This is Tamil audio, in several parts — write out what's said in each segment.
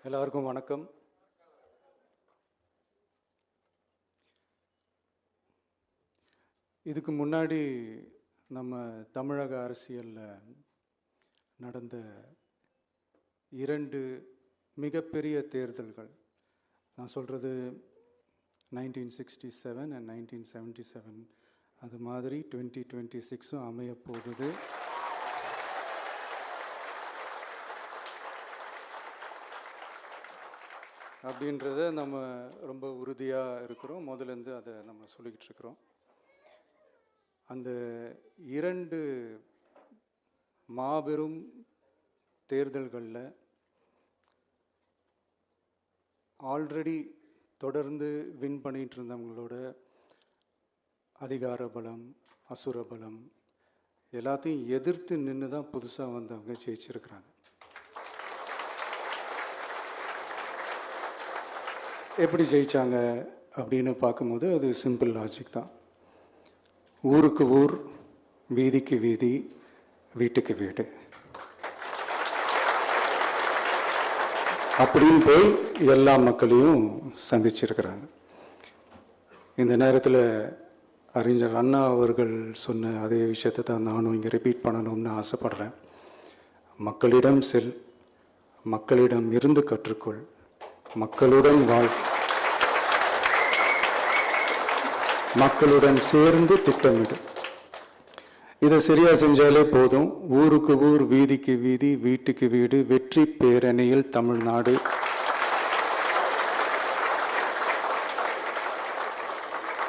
எல்லாருக்கும் வணக்கம். இதுக்கு முன்னாடி நம்ம தமிழக அரசியலில் நடந்த 2 மிகப்பெரிய தேர்தல்கள், நான் சொல்கிறது 1967 and 1977, அது மாதிரி 2026 அமைய போகுது. அப்படின்றத நம்ம ரொம்ப உறுதியாக இருக்கிறோம். முதலேருந்து அதை நம்ம சொல்லிக்கிட்டு இருக்கிறோம். அந்த 2 மாபெரும் தேர்தல்களில் ஆல்ரெடி தொடர்ந்து வின் பண்ணிகிட்டு இருந்தவங்களோட அதிகார பலம், அசுர பலம் எல்லாத்தையும் எதிர்த்து நின்று தான் புதுசாக வந்தவங்க ஜெயிச்சிருக்கிறாங்க. எப்படி ஜெயித்தாங்க அப்படின்னு பார்க்கும்போது அது சிம்பிள் லாஜிக் தான். ஊருக்கு ஊர், வீதிக்கு வீதி, வீட்டுக்கு வீடு அப்படின்னு போய் எல்லா மக்களையும் சந்திச்சிருக்கிறாங்க. இந்த நேரத்தில் அறிஞர் அண்ணா அவர்கள் சொன்ன அதே விஷயத்தை தான் நானும் இங்கே ரிப்பீட் பண்ணணும்னு ஆசைப்படுறேன். மக்களிடம் செல், மக்களிடம் இருந்து கற்றுக்கொள், மக்களுடன் வாழ், மக்களுடன் சேர்ந்து திட்டமிடு. இதை சரியாக செஞ்சாலே போதும். ஊருக்கு ஊர், வீதிக்கு வீதி, வீட்டுக்கு வீடு, வெற்றி பேரணியில் தமிழ்நாடு.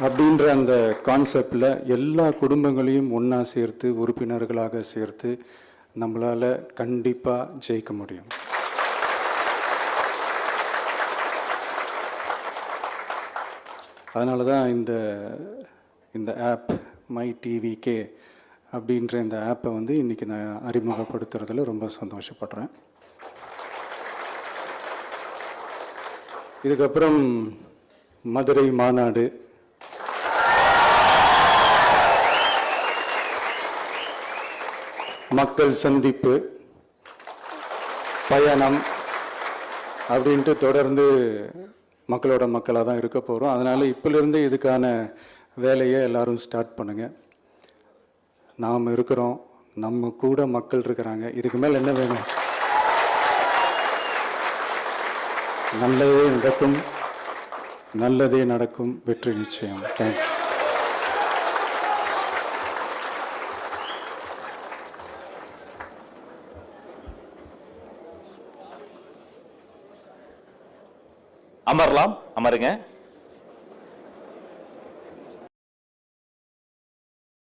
அப்படின்ற அந்த கான்செப்டில் எல்லா குடும்பங்களையும் ஒன்றா சேர்த்து, உறுப்பினர்களாக சேர்த்து நம்மளால் கண்டிப்பாக ஜெயிக்க முடியும். அதனால தான் இந்த ஆப் மை டிவிகே அப்படின்ற இந்த ஆப்பை இன்றைக்கி நான் அறிமுகப்படுத்துறதுல ரொம்ப சந்தோஷப்படுறேன். இதுக்கப்புறம் மதுரை மாநாடு, மக்கள் சந்திப்பு, பயணம் அப்படின்ட்டு தொடர்ந்து மக்களோட மக்களாக தான் இருக்க போகிறோம். அதனால் இப்போலேருந்து இதுக்கான வேலையை எல்லோரும் ஸ்டார்ட் பண்ணுங்கள். நாம் இருக்கிறோம், நம்ம கூட மக்கள் இருக்கிறாங்க. இதுக்கு மேலே என்ன வேணும்? நல்லதே நடக்கும், நல்லதே நடக்கும், வெற்றி நிச்சயம். தேங்க்யூ. அமரலாம், அமருங்க.